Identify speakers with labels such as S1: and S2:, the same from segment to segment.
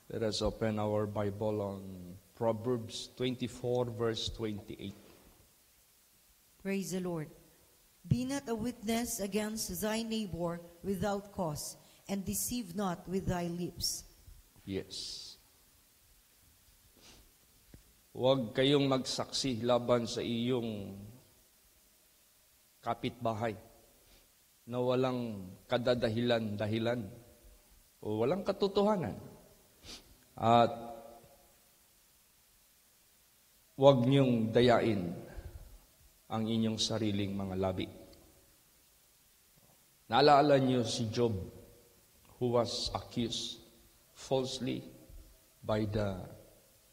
S1: Let us open our Bible on Proverbs 24, verse 28.
S2: Praise the Lord. Be not a witness against thy neighbor without cause, and deceive not with thy lips.
S1: Yes. Huwag kayong magsaksi laban sa iyong kapitbahay na walang kadadahilan-dahilan o walang katotohanan. At huwag niyong dayain ang inyong sariling mga labi. Naalala niyo si Job, who was accused falsely by the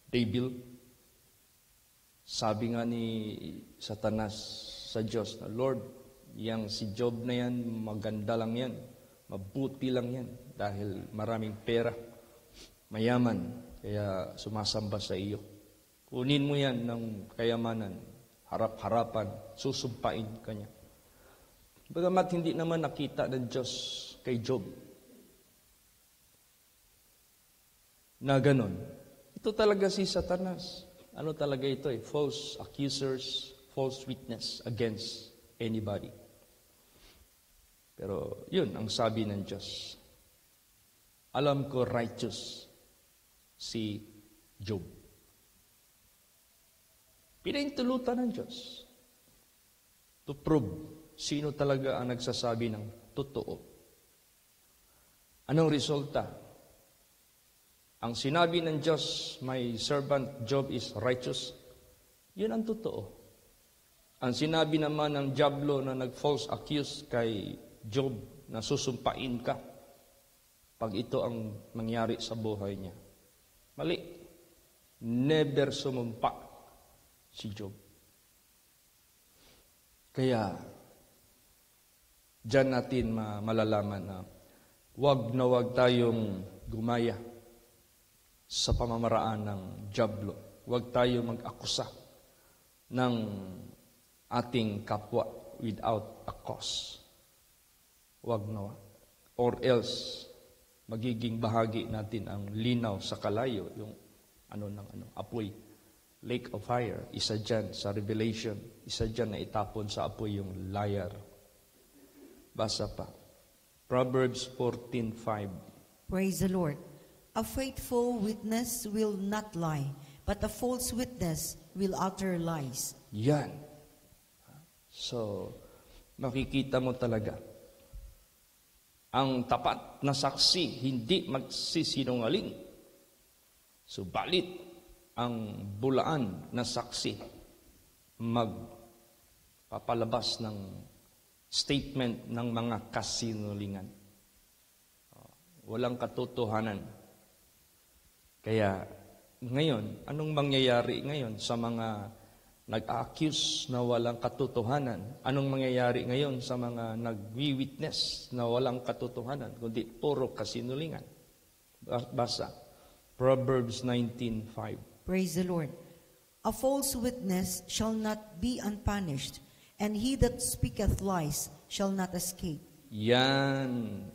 S1: devil. Sabi nga ni Satanas sa Diyos na, Lord, yang si Job na yan, maganda lang yan, mabuti lang yan, dahil maraming pera, mayaman, kaya sumasamba sa iyo. Kunin mo yan ng kayamanan, harap-harapan, susumpain ka niya. Bagamat hindi naman nakita ng Diyos kay Job na ganon. Ito talaga si Satanas. Ano talaga ito eh? False accusers, false witness against anybody. Pero yun ang sabi ng Diyos. Alam ko righteous si Job. Pinaintulutan ng Diyos to prove sino talaga ang nagsasabi ng totoo. Anong resulta? Ang sinabi ng Diyos, my servant Job is righteous, yun ang totoo. Ang sinabi naman ng diablo na nag-false accuse kay Job na susumpain ka pag ito ang mangyari sa buhay niya. Mali. Never sumumpa si Job. Kaya, diyan natin malalaman na wag tayong gumaya sa pamamaraan ng diablo. Huwag tayo mag-akusa ng ating kapwa without a cause. Huwag nawa. Or else, magiging bahagi natin ang linaw sa kalayo, yung apoy. Lake of fire, isa dyan sa Revelation, isa dyan na itapon sa apoy yung liar. Basa pa. Proverbs 14:5.
S2: Praise the Lord. A faithful witness will not lie, but a false witness will utter lies.
S1: Yan. So, makikita mo talaga. Ang tapat na saksi, hindi magsisinungaling. Subalit, ang bulaan na saksi, magpapalabas ng statement ng mga kasinungalingan. Walang katotohanan. Kaya ngayon, anong mangyayari ngayon sa mga nag-accuse na walang katotohanan? Anong mangyayari ngayon sa mga nag-witness na walang katotohanan, kundi puro kasinungalingan? Basa, Proverbs 19:5.
S2: Praise the Lord. A false witness shall not be unpunished, and he that speaketh lies shall not escape.
S1: Yan.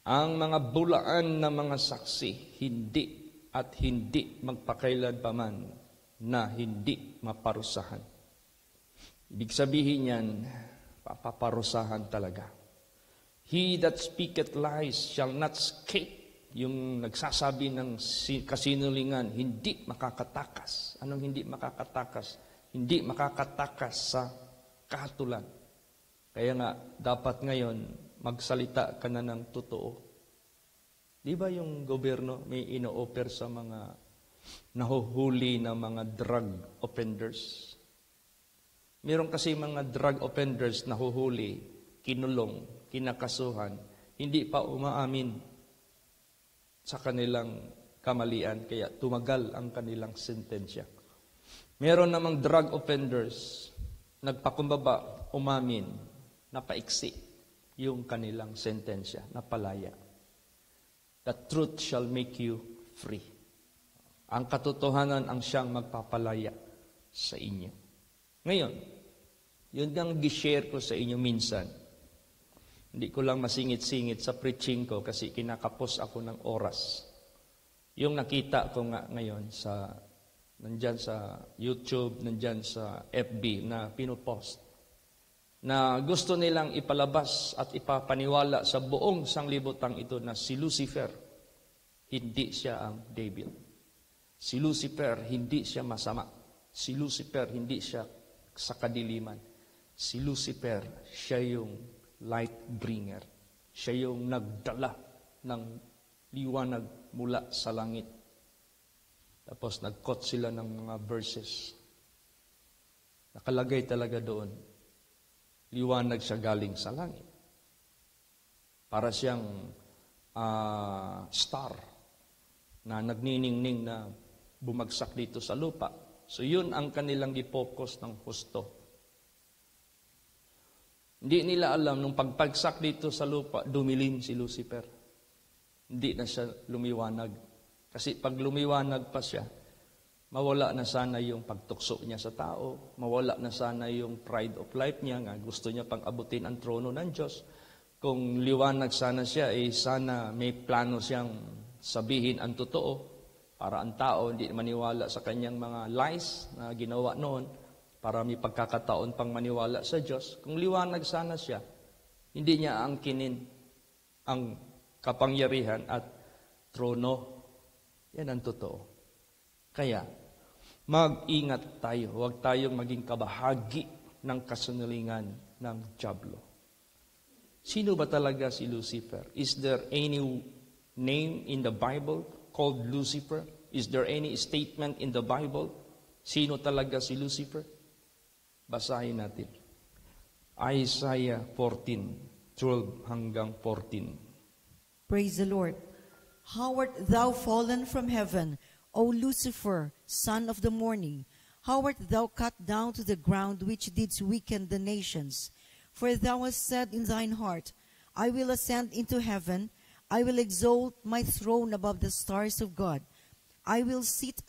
S1: Ang mga bulaan na mga saksi, hindi magpakailan paman na hindi maparusahan. Ibig sabihin yan, papaparusahan talaga. He that speaketh lies shall not escape. Yung nagsasabi ng kasinungalingan, hindi makakatakas. Anong hindi makakatakas? Hindi makakatakas sa kahatulan. Kaya nga, dapat ngayon, magsalita ka na ng totoo. Di ba yung gobyerno may ino-offer sa mga nahuhuli na mga drug offenders? Meron kasi mga drug offenders nahuhuli, kinulong, kinakasuhan, hindi pa umaamin sa kanilang kamalian, kaya tumagal ang kanilang sentensya. Meron namang drug offenders, nagpakumbaba, umamin, napaiksi yung kanilang sentensya, napalaya. The truth shall make you free. Ang katotohanan ang siyang magpapalaya sa inyo. Ngayon, yun ang gishare ko sa inyo minsan. Hindi ko lang masingit-singit sa preaching ko kasi kinakapos ako ng oras. Yung nakita ko nga ngayon nandyan sa YouTube, nandyan sa FB na pinopost, na gusto nilang ipalabas at ipapaniwala sa buong sanglibutang ito na si Lucifer, hindi siya ang devil. Si Lucifer, hindi siya masama. Si Lucifer, hindi siya sa kadiliman. Si Lucifer, siya yung light bringer. Siya yung nagdala ng liwanag mula sa langit. Tapos nag-quote sila ng mga verses. Nakalagay talaga doon, liwanag siya galing sa langit. Para siyang star na nagniningning na bumagsak dito sa lupa. So yun ang kanilang i-focus ng husto. Hindi nila alam, nung pagpagsak dito sa lupa, dumilim si Lucifer. Hindi na siya lumiwanag. Kasi pag lumiwanag pa siya, mawala na sana yung pagtukso niya sa tao, mawala na sana yung pride of life niya, nga gusto niya pang abutin ang trono ng Diyos. Kung liwanag sana siya, sana may plano siyang sabihin ang totoo, para ang tao hindi maniwala sa kanyang mga lies na ginawa noon, para may pagkakataon pang maniwala sa Diyos. Kung liwanag sana siya, hindi niya angkinin ang kapangyarihan at trono. Yan ang totoo. Kaya, mag-ingat tayo. Huwag tayong maging kabahagi ng kasungalingan ng dyablo. Sino ba talaga si Lucifer? Is there any name in the Bible called Lucifer? Is there any statement in the Bible? Sino talaga si Lucifer? Basahin natin. Isaiah 14:12 hanggang 14.
S2: Praise the Lord. How art thou fallen from heaven, O Lucifer, son of the morning? How art thou cut down to the ground, which didst weaken the nations? For thou hast said in thine heart, I will ascend into heaven, I will exalt my throne above the stars of God. I will sit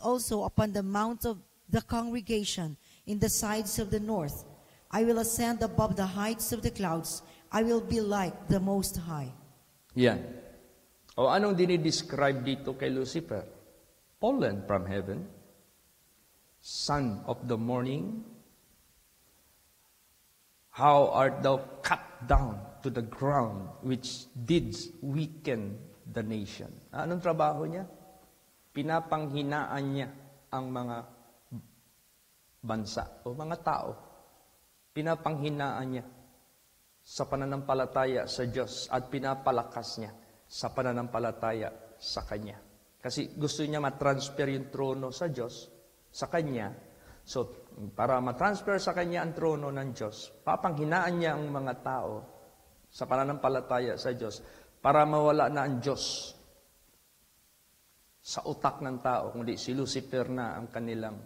S2: also upon the mount of the congregation in the sides of the north. I will ascend above the heights of the clouds. I will be like the Most High.
S1: Yan. O anong dinidescribe dito kay Lucifer? Fallen from heaven, son of the morning. How art thou cut down to the ground, which didst weaken the nation? Anong trabaho niya? Pinapanghinaan niya ang mga bansa o mga tao. Pinapanghinaan niya sa pananampalataya sa Diyos at pinapalakas niya sa pananampalataya sa Kanya. Kasi gusto niya matransfer yung trono sa Diyos, sa Kanya. So, para matransfer sa Kanya ang trono ng Diyos, papanghinaan niya ang mga tao sa pananampalataya sa Diyos para mawala na ang Diyos sa utak ng tao, kundi si Lucifer na ang kanilang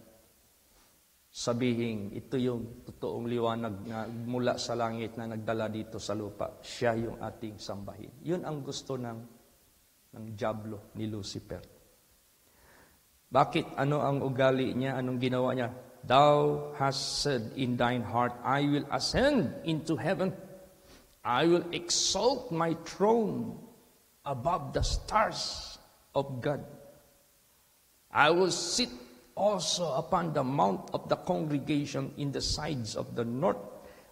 S1: sabihin, ito yung totoong liwanag na mula sa langit na nagdala dito sa lupa. Siya yung ating sambahin. Yun ang gusto ng dyablo ni Lucifer. Bakit? Ano ang ugali niya? Anong ginawa niya? Thou hast said in thine heart, I will ascend into heaven. I will exalt my throne above the stars of God. I will sit also upon the mount of the congregation in the sides of the north.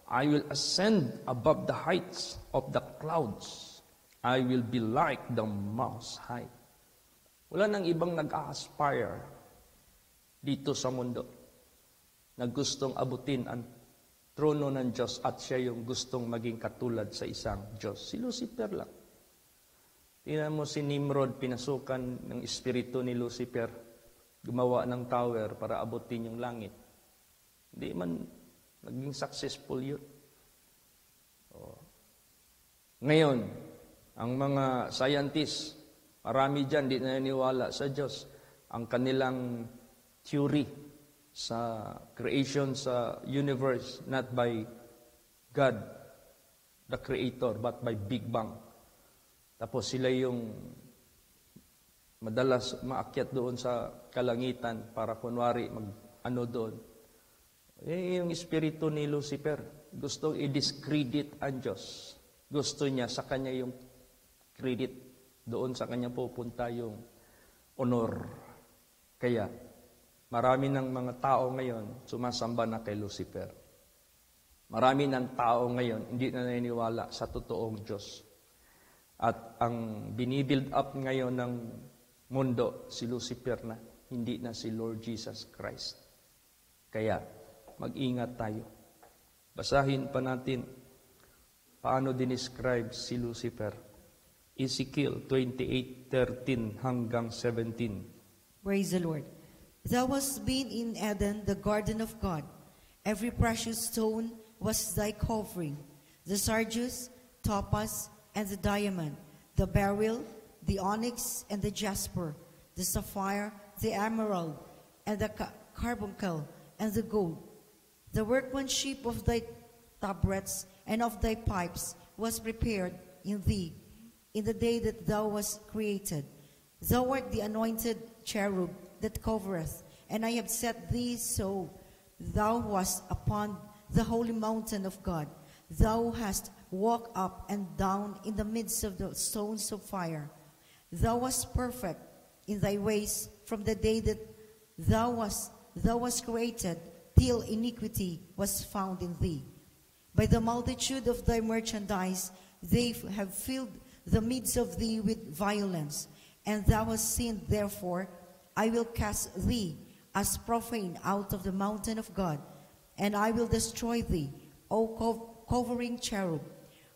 S1: I will ascend above the heights of the clouds. I will be like the Most High. Wala nang ibang nag-aspire dito sa mundo na gustong abutin ang trono ng Diyos at siya yung gustong maging katulad sa isang Diyos. Si Lucifer lang. Tingnan mo si Nimrod, pinasukan ng espiritu ni Lucifer. Gumawa ng tower para abutin yung langit. Hindi man naging successful yun. Ngayon, ang mga scientists, marami dyan di naniniwala sa Diyos. Ang kanilang theory sa creation sa universe, not by God, the Creator, but by Big Bang. Tapos sila yung madalas maakyat doon sa kalangitan para kunwari mag-ano doon. Yung espiritu ni Lucifer, gustong i-discredit ang Diyos. Gusto niya sa kanya yung credit. Doon sa kanya pupunta yung honor. Kaya, marami ng mga tao ngayon sumasamba na kay Lucifer. Marami ng tao ngayon hindi na naniniwala sa totoong Diyos. At ang binibuild up ngayon ng mundo, si Lucifer na, hindi na si Lord Jesus Christ. Kaya, mag-ingat tayo. Basahin pa natin paano dinescribe si Lucifer. Ezekiel 28:13 hanggang 17.
S2: Praise the Lord. Thou hast been in Eden, the garden of God. Every precious stone was thy covering, the sardius, topaz, and the diamond, the beryl, the onyx, and the jasper, the sapphire, the emerald, and the carbuncle, and the gold. The workmanship of thy tabrets and of thy pipes was prepared in thee in the day that thou wast created. Thou art the anointed cherub that covereth, and I have set thee so. Thou wast upon the holy mountain of God. Thou hast walked up and down in the midst of the stones of fire. Thou wast perfect in thy ways from the day that thou wast created, till iniquity was found in thee. By the multitude of thy merchandise they have filled the midst of thee with violence, and thou hast sinned. Therefore I will cast thee as profane out of the mountain of God, and I will destroy thee, O covering cherub,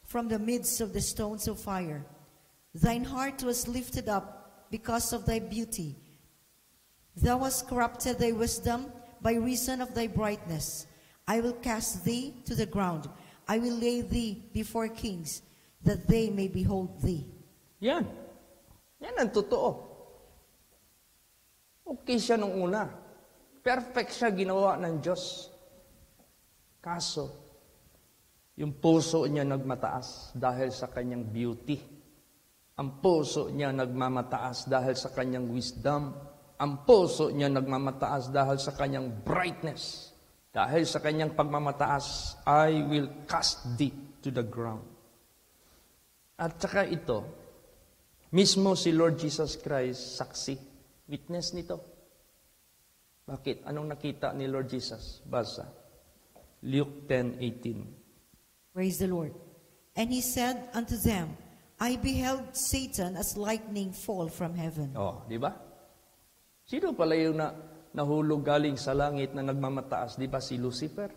S2: from the midst of the stones of fire. Thine heart was lifted up because of thy beauty. Thou hast corrupted thy wisdom by reason of thy brightness. I will cast thee to the ground. I will lay thee before kings, that they may behold thee.
S1: Yan. Yan ang totoo. Okay siya nung una. Perfect siya ginawa ng Diyos. Kaso, yung puso niya nagmataas dahil sa kanyang beauty. Ang puso niya nagmamataas dahil sa kanyang wisdom. Ang puso niya nagmamataas dahil sa kanyang brightness. Dahil sa kanyang pagmamataas, I will cast thee to the ground. At saka ito, mismo si Lord Jesus Christ, saksi, witness nito. Bakit? Anong nakita ni Lord Jesus? Basa. Luke 10:18.
S2: Praise the Lord. And he said unto them, I beheld Satan as lightning fall from heaven.
S1: Oh, di ba? Sino pala yung nahulog galing sa langit na nagmamataas? Di ba si Lucifer?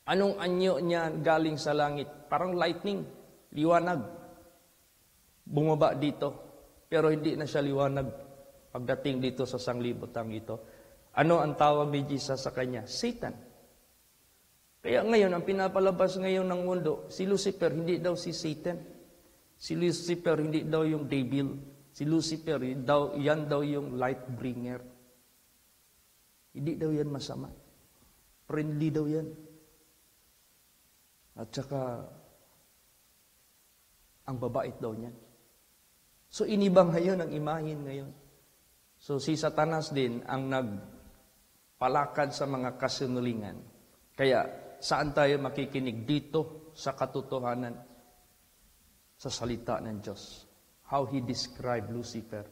S1: Anong anyo niya galing sa langit? Parang lightning, liwanag. Bumaba dito, pero hindi na siya liwanag pagdating dito sa sanglibotang ito. Ano ang tawag ni Jesus sa kanya? Satan. Kaya ngayon, ang pinapalabas ngayon ng mundo, si Lucifer, hindi daw si Satan. Si Lucifer, hindi daw yung devil. Si Lucifer, yan daw yung light bringer. Hindi daw yan masama. Friendly daw yan. At saka, ang babait daw niyan. So, inibang ngayon ang imahin ngayon. So, si Satanas din ang nagpalakad sa mga kasinungalingan. Kaya, saan tayo makikinig? Dito sa katotohanan, sa salita ng Diyos. How He described Lucifer.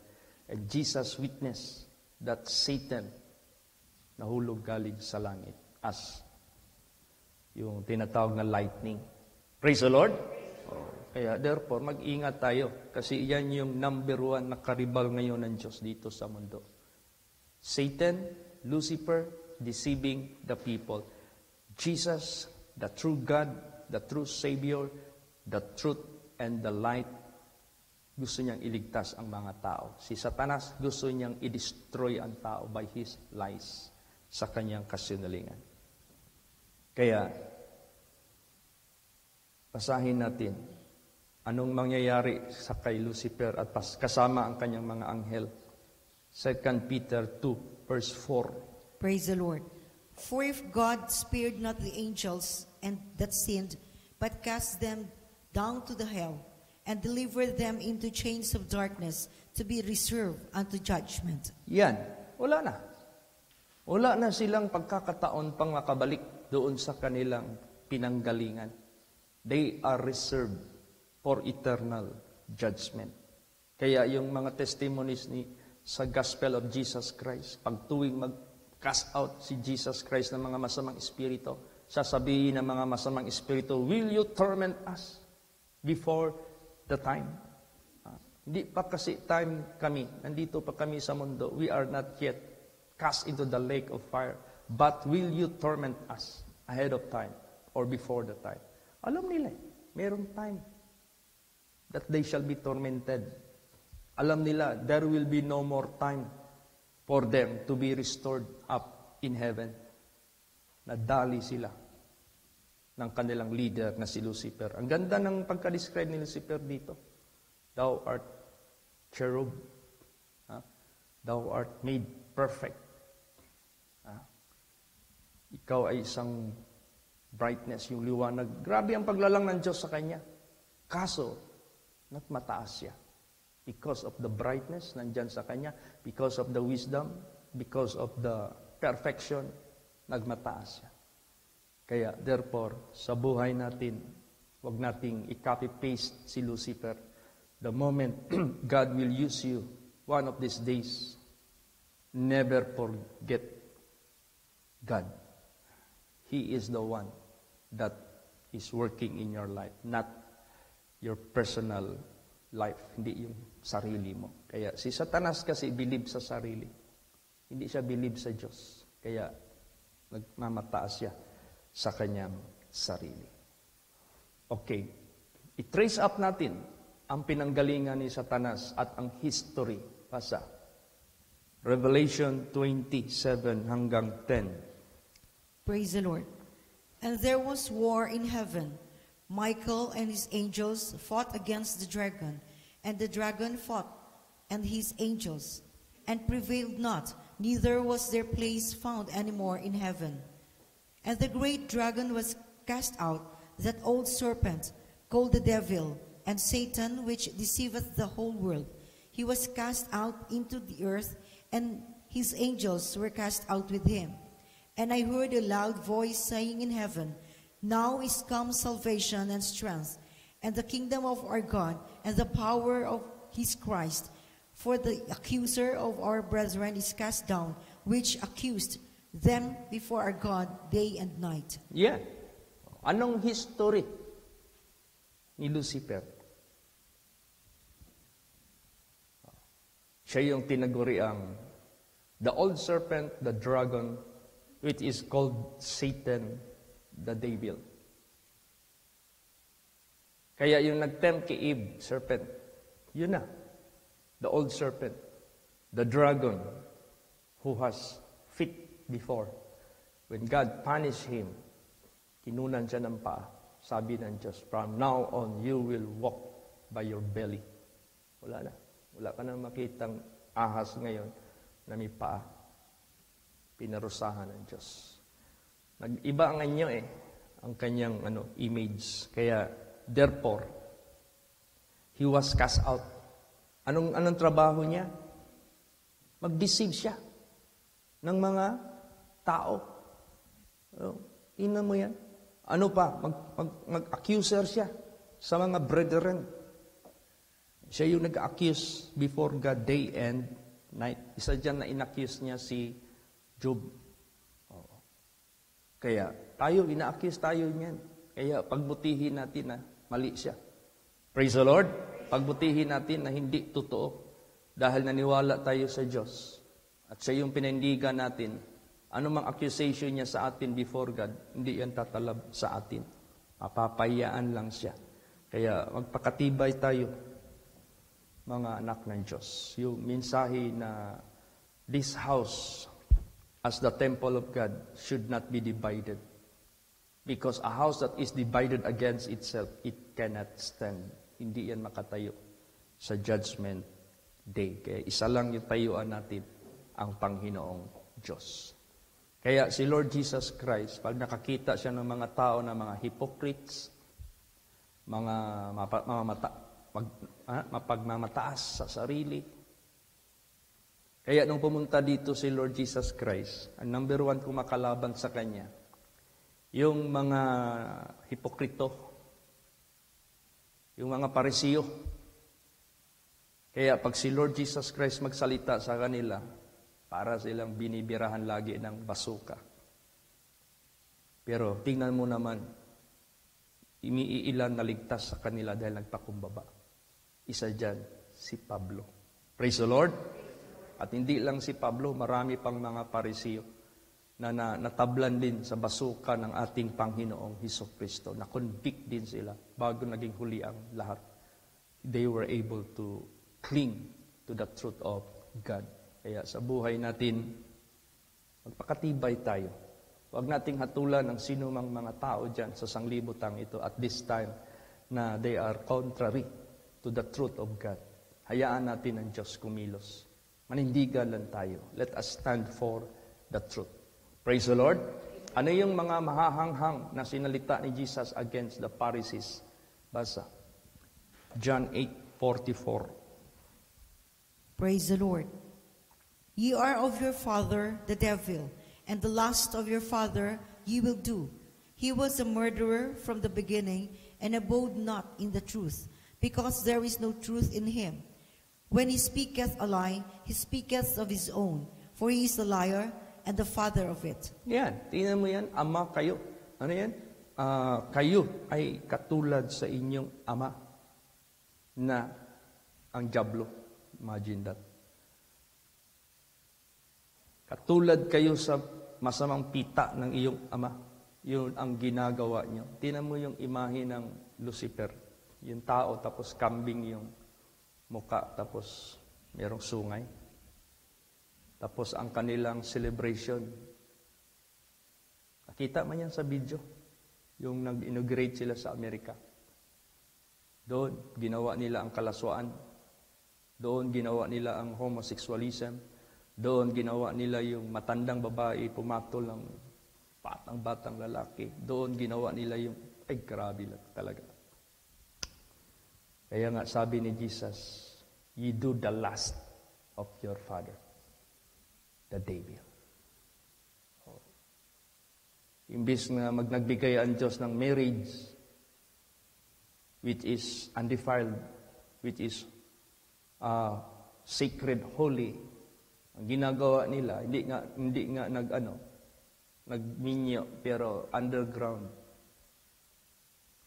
S1: And Jesus witnessed that Satan nahulog galing sa langit as yung tinatawag na lightning. Praise the Lord! Kaya therefore, mag-ingat tayo kasi yan yung number one na karibal ngayon ng Diyos dito sa mundo. Satan, Lucifer, deceiving the people. Jesus, the true God, the true Savior, the truth and the light, gusto niyang iligtas ang mga tao. Si Satanas, gusto niyang i-destroy ang tao by his lies sa kanyang kasinungalingan. Kaya, basahin natin anong mangyayari sa kay Lucifer at kasama ang kanyang mga anghel. 2 Peter 2, verse 4.
S2: Praise the Lord. For if God spared not the angels and that sinned, but cast them down to the hell, and delivered them into chains of darkness to be reserved unto judgment.
S1: Yan, wala na. Wala na silang pagkakataon pang makabalik doon sa kanilang pinanggalingan. They are reserved for eternal judgment. Kaya yung mga testimonies sa Gospel of Jesus Christ, pag tuwing mag-cast out si Jesus Christ ng mga masamang espiritu, sasabihin ng mga masamang espiritu, will you torment us before the time? Hindi pa kasi time kami. Nandito pa kami sa mundo. We are not yet cast into the lake of fire. But will you torment us ahead of time or before the time? Alam nila, mayroong time that they shall be tormented. Alam nila, there will be no more time for them to be restored up in heaven. Nadali sila ng kanilang leader na si Lucifer. Ang ganda ng pagka-describe ni Lucifer dito. Thou art cherub. Thou art made perfect. Ikaw ay isang brightness, yung liwanag. Grabe ang paglalang ng Diyos sa kanya. Kaso, mataas siya. Because of the brightness nandyan sa kanya, because of the wisdom, because of the perfection, nagmataas siya. Kaya, therefore, sa buhay natin, huwag nating i-copy-paste si Lucifer. The moment God will use you one of these days, never forget God. He is the one that is working in your life, not your personal life, hindi yung sarili mo. Kaya si Satanas kasi believe sa sarili. Hindi siya believe sa Diyos. Kaya nagmamataas siya sa kanyang sarili. Okay. I-trace up natin ang pinanggalingan ni Satanas at ang history. Pasa. Revelation 27 hanggang 10.
S2: Praise the Lord. And there was war in heaven. Michael and his angels fought against the dragon, and the dragon fought and his angels, and prevailed not, neither was their place found any more in heaven. And the great dragon was cast out, that old serpent, called the devil, and Satan, which deceiveth the whole world. He was cast out into the earth, and his angels were cast out with him. And I heard a loud voice saying in heaven, Now is come salvation and strength, and the kingdom of our God, and the power of his Christ. For the accuser of our brethren is cast down, which accused them before our God day and night.
S1: Yeah. Anong history ni Lucifer? Siya yung tinaguriang the old serpent, the dragon, which is called Satan, the devil. Kaya yung nag-tempt kay Eve, serpent, yun na. The old serpent, the dragon, who has feet before. When God punished him, kinunan siya ng paa. Sabi ng Diyos, from now on, you will walk by your belly. Wala na. Wala ka na makitang ahas ngayon na may paa. Pinarusahan ng Diyos. Nag-iba ang anyo ang kanyang image. Kaya, therefore, he was cast out. Anong trabaho niya? Mag-deceive siya ng mga tao. Tingnan mo yan. Ano pa? Mag-accuser siya sa mga brethren. Siya yung nag-accuse before God day and night. Isa dyan na in-accuse niya si Job. Kaya tayo, ina-accuse tayo niyan. Kaya pagbutihin natin na mali siya. Praise the Lord. Pagbutihin natin na hindi totoo. Dahil naniwala tayo sa Diyos. At siya yung pinindigan natin. Anumang accusation niya sa atin before God, hindi yan tatalab sa atin. Mapapayaan lang siya. Kaya magpakatibay tayo, mga anak ng Diyos. Yung mensahe na this house, as the temple of God, should not be divided. Because a house that is divided against itself, it cannot stand. Hindi yan makatayo sa judgment day. Kaya isa lang yung tayuan natin, ang Panginoong Diyos. Kaya si Lord Jesus Christ, pag nakakita siya ng mga tao na mga hypocrites, mga mapagmamataas sa sarili. Kaya nung pumunta dito si Lord Jesus Christ, ang number one kumakalaban sa Kanya, yung mga hipokrito, yung mga parisiyo, Kaya pag si Lord Jesus Christ magsalita sa kanila, para silang binibirahan lagi ng basuka. Pero tingnan mo naman, iniilan na ligtas sa kanila dahil nagpakumbaba. Isa dyan, si Pablo. Praise the Lord. At hindi lang si Pablo, marami pang mga Pariseo na natablan din sa basuka ng ating Panginoong Hesukristo. Na-convict din sila bago naging huli ang lahat. They were able to cling to the truth of God. Kaya sa buhay natin, magpakatibay tayo. Huwag nating hatulan ang sino mang mga tao dyan sa sanglibutang ito at this time na they are contrary to the truth of God. Hayaan natin ang Diyos kumilos. Manindigan lang tayo. Let us stand for the truth. Praise the Lord. Ano yung mga mahahanghang na sinalita ni Jesus against the Pharisees? Basa. John 8:44.
S2: Praise the Lord. Ye are of your father, the devil, and the lust of your father ye will do. He was a murderer from the beginning, and abode not in the truth, because there is no truth in him. When he speaketh a lie, he speaketh of his own, for he is a liar, and the father of it.
S1: Yan, tingnan mo yan, ama kayo. Ano yan? Kayo ay katulad sa inyong ama na ang dyablo. Imagine that. Katulad kayo sa masamang pita ng iyong ama. Yun ang ginagawa niyo. Tingnan mo yung imahe ng Lucifer. Yung tao, tapos kambing yung muka, tapos merong sungay. Tapos ang kanilang celebration. Nakita man yan sa video. Yung nag-inaugurate sila sa Amerika. Doon, ginawa nila ang kalaswaan. Doon, ginawa nila ang homosexualism. Doon, ginawa nila yung matandang babae pumatol ng batang-batang lalaki. Doon, ginawa nila yung, ay grabe lang talaga. Kaya nga, sabi ni Jesus, ye do the lust of your father, the devil. Imbis na nagbigay ang Diyos ng marriage, which is undefiled, which is sacred, holy, ang ginagawa nila, hindi nga nagminyo, pero underground,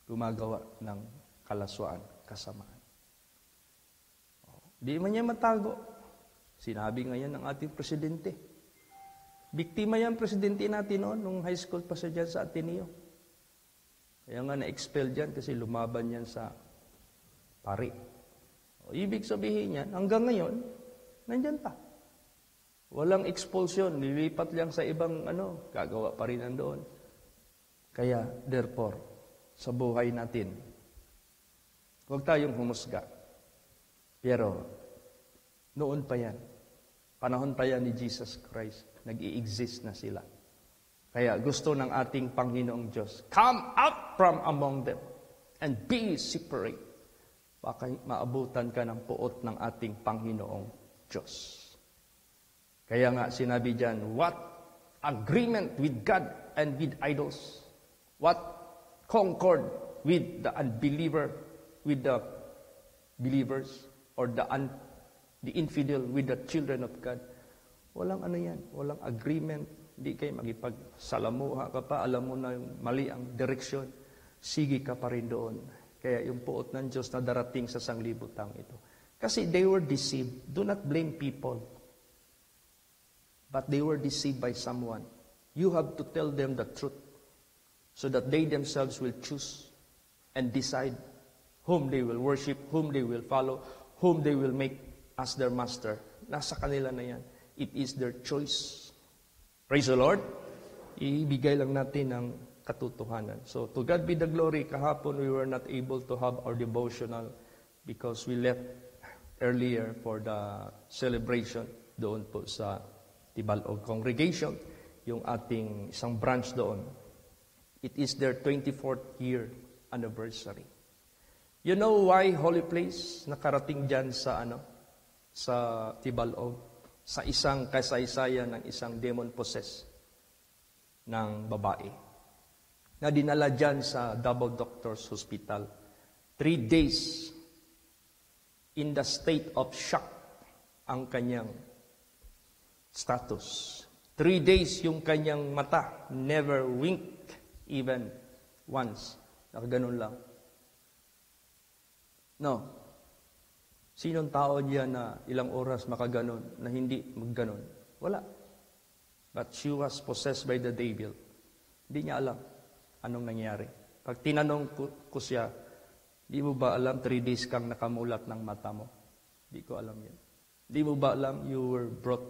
S1: gumagawa ng kalaswaan, kasamaan. Di man niya matago. Sinabi ngayon ng ating presidente. Biktima yan presidente natin noon, nung high school pa siya dyan sa Ateneo. Kaya nga na-expel dyan kasi lumaban yan sa pari. Ibig sabihin yan, hanggang ngayon, nandyan pa. Walang expulsion, nilipat lang sa ibang gagawa pa rin nandoon. Kaya, therefore, sa buhay natin, huwag tayong humusga. Pero, noon pa yan, panahon pa yan ni Jesus Christ, nag-i-exist na sila. Kaya gusto ng ating Panginoong Diyos, come out from among them and be separate. Baka maabutan ka ng puot ng ating Panginoong Diyos. Kaya nga sinabi dyan, what agreement with God and with idols? What concord with the unbeliever, with the believers, or the infidel with the children of God? Walang yan, walang agreement. Hindi kayo makipagsalamuha ka pa, alam mo na yung mali ang direksyon. Sige ka pa rin doon. Kaya yung puot ng Diyos na darating sa sanglibutang ito. Kasi they were deceived. Do not blame people. But they were deceived by someone. You have to tell them the truth so that they themselves will choose and decide whom they will worship, whom they will follow, whom they will make as their master. Nasa kanila na yan. It is their choice. Praise the Lord. Ibigay lang natin ang katotohanan. So, to God be the glory. Kahapon, we were not able to have our devotional because we left earlier for the celebration doon po sa Tibalog Congregation, yung ating isang branch doon. It is their 24th year anniversary. You know why Holy Place nakarating dyan sa Tibalog? Sa isang kasaysayan ng isang demon-possessed ng babae na dinala dyan sa Double Doctors Hospital. 3 days in the state of shock ang kanyang status. 3 days yung kanyang mata, never wink even once. Nakaganon lang. No. Sinong tao diyan na ilang oras makaganon, na hindi magganon? Wala. But she was possessed by the devil. Hindi niya alam anong nangyari. Pag tinanong ko siya, di mo ba alam 3 days kang nakamulat ng mata mo? Di ko alam yan. Di mo ba alam you were brought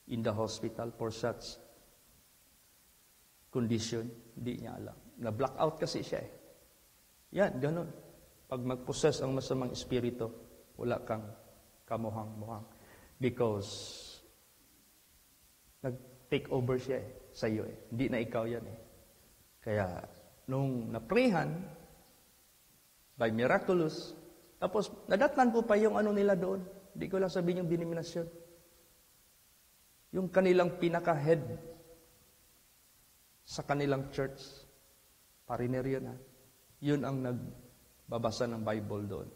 S1: in the hospital for such condition? Di niya alam. Na-blackout kasi siya eh. Yan, ganun. Pag mag-possess ang masamang espiritu, wala kang kamuhang-muhang. Because nag-take over siya eh, sa iyo eh. Hindi na ikaw yan eh. Kaya, nung naprehan, by miraculous, tapos nadatnan ko pa yung ano nila doon. Hindi ko lang sabihin yung denominasyon. Yung kanilang pinaka-head sa kanilang church. Pariner yun ha. Yun ang nagbabasa ng Bible doon.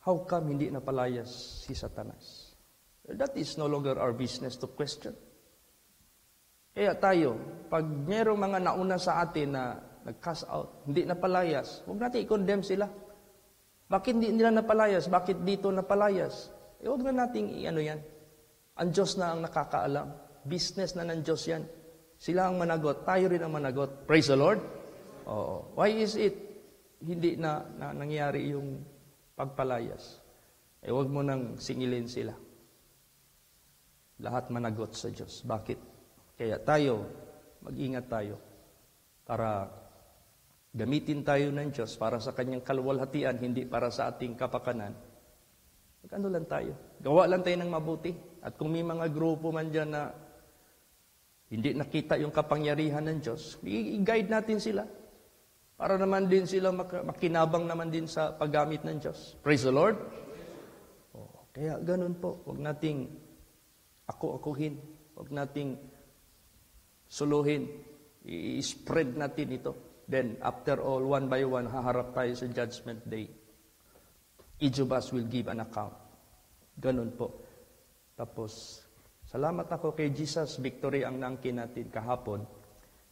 S1: How come hindi napalayas si Satanas? That is no longer our business to question. Kaya tayo, pag mayroong mga nauna sa atin na nag-cast out, hindi napalayas, huwag natin i-condemn sila. Bakit hindi nila napalayas? Bakit dito napalayas? Huwag na nating i-ano yan. Ang Diyos na ang nakakaalam. Business na ng Diyos yan. Sila ang managot. Tayo rin ang managot. Praise the Lord. Oo. Why is it hindi na nangyari yung pagpalayas? Huwag mo nang singilin sila. Lahat managot sa Diyos. Bakit? Kaya tayo, mag-ingat tayo para gamitin tayo ng Diyos para sa kanyang kaluwalhatian, hindi para sa ating kapakanan. Mag-ano lang tayo. Gawa lang tayo ng mabuti. At kung may mga grupo man dyan na hindi nakita yung kapangyarihan ng Diyos, i-guide natin sila. Para naman din sila makinabang naman din sa paggamit ng Diyos. Praise the Lord. Kaya ganun po. Huwag nating ako-akuhin. Huwag nating suluhin. I-spread natin ito. Then, after all, one by one, haharap tayo sa Judgment Day. Each of us will give an account. Ganun po. Tapos, salamat ako kay Jesus. Victory ang naangkin natin kahapon.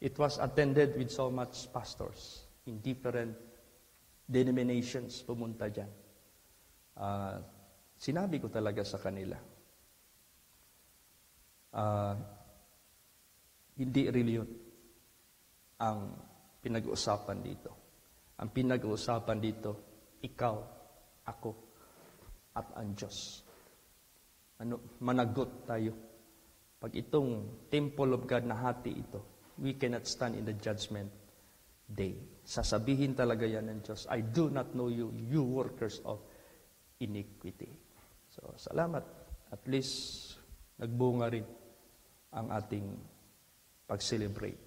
S1: It was attended with so much pastors in different denominations pumunta dyan. Sinabi ko talaga sa kanila, hindi reliyon ang pinag-uusapan dito. Ang pinag-uusapan dito, ikaw, ako, at ang Diyos. Managot tayo. Pag itong temple of God na hati ito, we cannot stand in the judgment day. Sasabihin talaga yan ng Diyos, I do not know you, you workers of iniquity. So, salamat. At least, nagbunga rin ang ating pag-celebrate.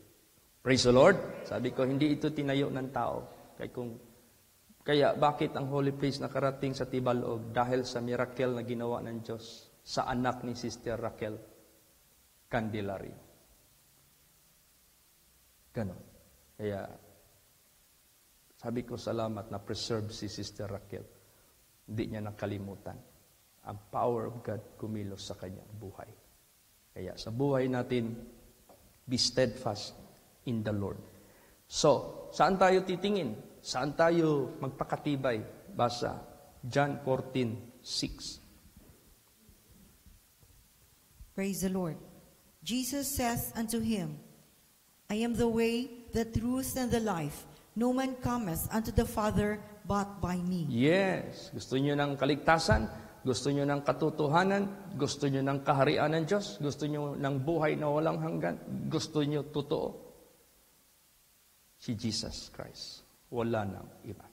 S1: Praise the Lord. Sabi ko, hindi ito tinayo ng tao. Kaya bakit ang holy place nakarating sa Tibalog? Dahil sa miracle na ginawa ng Diyos sa anak ni Sister Raquel Candelario. Ganon. Kaya, sabi ko salamat na preserve si Sister Raquel. Hindi niya nakalimutan. Ang power of God kumilos sa kanyang buhay. Kaya sa buhay natin, be steadfast in the Lord. So, saan tayo titingin? Saan tayo magpakatibay? Basa, John 14:6.
S2: Praise the Lord. Jesus says unto him, I am the way, the truth, and the life. No man cometh unto the Father but by me. Yes.
S1: Gusto niyo ng kaligtasan? Gusto niyo ng katotohanan? Gusto niyo ng kaharian ng Diyos? Gusto niyo ng buhay na walang hanggan? Gusto niyo totoo? Si Jesus Christ. Wala nang iba.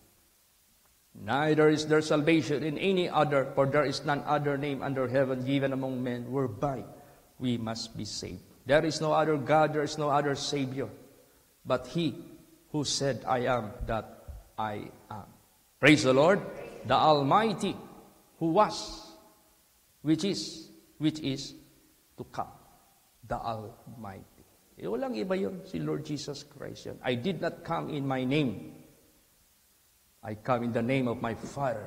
S1: Neither is there salvation in any other, for there is none other name under heaven given among men whereby we must be saved. There is no other God, there is no other Savior, but He who said, I am that I am. Praise the Lord. The Almighty, who was, which is to come. The Almighty. Walang iba yun, si Lord Jesus Christ yun. I did not come in my name. I come in the name of my Father,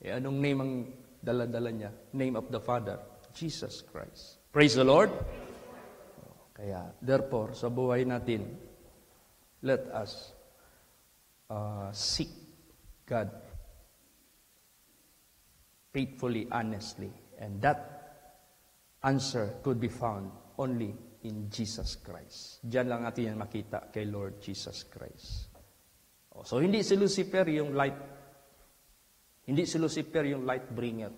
S1: Anong name ang dala-dala niya? Name of the Father, Jesus Christ. Praise the Lord. Kaya, therefore, sa buhay natin, let us seek God faithfully, honestly. And that answer could be found only in Jesus Christ. Diyan lang natin yan makita kay Lord Jesus Christ. So, hindi si Lucifer yung light. Hindi si Lucifer yung light bringer.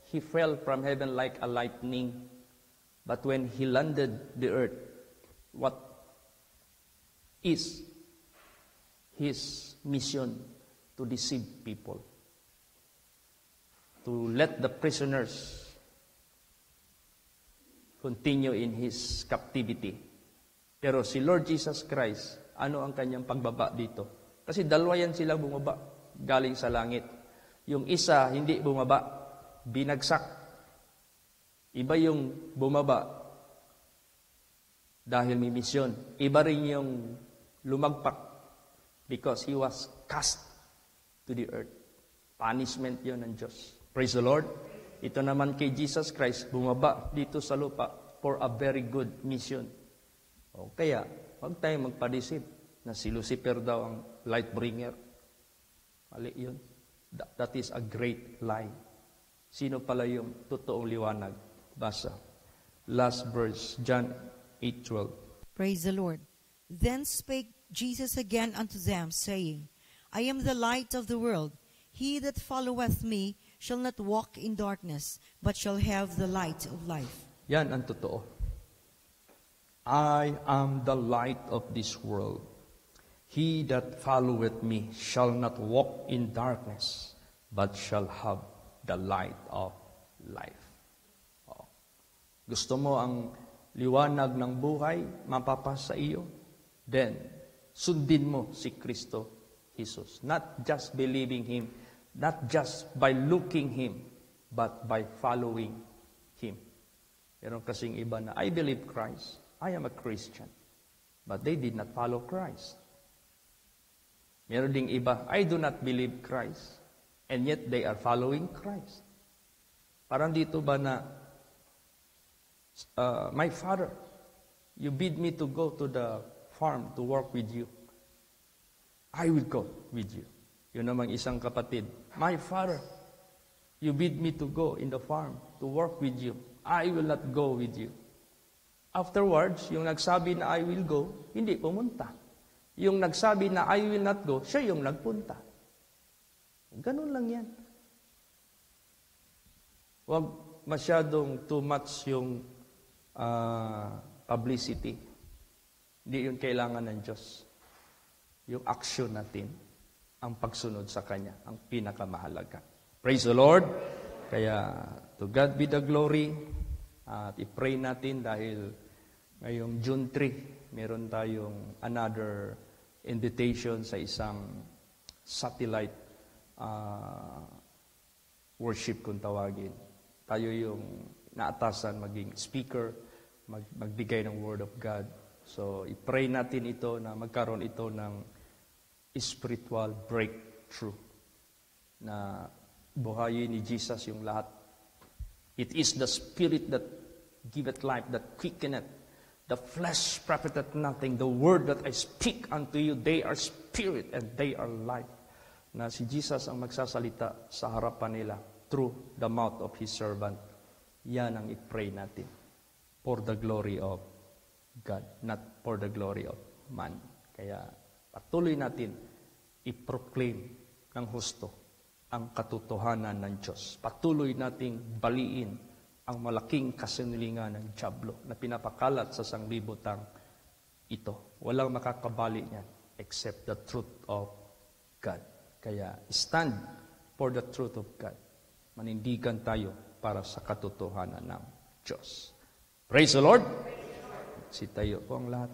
S1: He fell from heaven like a lightning. But when he landed the earth, what is his mission? To deceive people. To let the prisoners continue in his captivity. Pero si Lord Jesus Christ, ano ang kanyang pagbaba dito? Kasi dalawa yan silang bumaba, galing sa langit. Yung isa, hindi bumaba, binagsak. Iba yung bumaba dahil may misyon. Iba rin yung lumagpak because he was cast to the earth. Punishment yun ng Diyos. Praise the Lord. Ito naman kay Jesus Christ, bumaba dito sa lupa for a very good mission. Kaya, huwag tayong magpadisip na si Lucifer daw ang light bringer. Mali yun. That is a great lie. Sino pala yung totoong liwanag? Basa. Last verse, John 8:12.
S2: Praise the Lord. Then spake Jesus again unto them, saying, I am the light of the world. He that followeth me shall not walk in darkness, but shall have the light of life.
S1: Yan ang totoo. I am the light of this world. He that followeth me shall not walk in darkness, but shall have the light of life. Gusto mo ang liwanag ng buhay mapapasa iyo? Then, sundin mo si Kristo Jesus. Not just believing Him, not just by looking Him, but by following Him. Meron kasing iba na, I believe Christ, I am a Christian, but they did not follow Christ. Meron ding iba, I do not believe Christ, and yet they are following Christ. Parang dito ba na, my father, you bid me to go to the farm to work with you. I will go with you. Yun namang isang kapatid, my father, you bid me to go in the farm to work with you. I will not go with you. Afterwards, yung nagsabi na I will go, hindi pumunta. Yung nagsabi na I will not go, siya yung nagpunta. Ganun lang yan. Huwag masyadong too much yung publicity. Hindi yun kailangan ng Diyos. Yung action natin, ang pagsunod sa Kanya, ang pinakamahalaga. Praise the Lord! Kaya, to God be the glory. At i-pray natin dahil ngayong June 3, meron tayong another invitation sa isang satellite worship kung tawagin. Tayo yung naatasan maging speaker, magbigay ng Word of God. So, i-pray natin ito na magkaroon ito ng spiritual breakthrough na buhayin ni Jesus yung lahat. It is the Spirit that giveth life, that quickeneth. The flesh profiteth nothing. The word that I speak unto you, they are spirit and they are life. Na si Jesus ang magsasalita sa harapan nila through the mouth of His servant. Yan ang i-pray natin. For the glory of God, not for the glory of man. Kaya patuloy natin i-proclaim ng husto ang katotohanan ng Diyos. Patuloy nating baliin ang malaking kasinungalingan ng dyablo na pinapakalat sa sanglibutang ito. Walang makakabali niyan except the truth of God. Kaya stand for the truth of God. Manindigan tayo para sa katotohanan ng Diyos. Praise the Lord! Sitayo po ang lahat.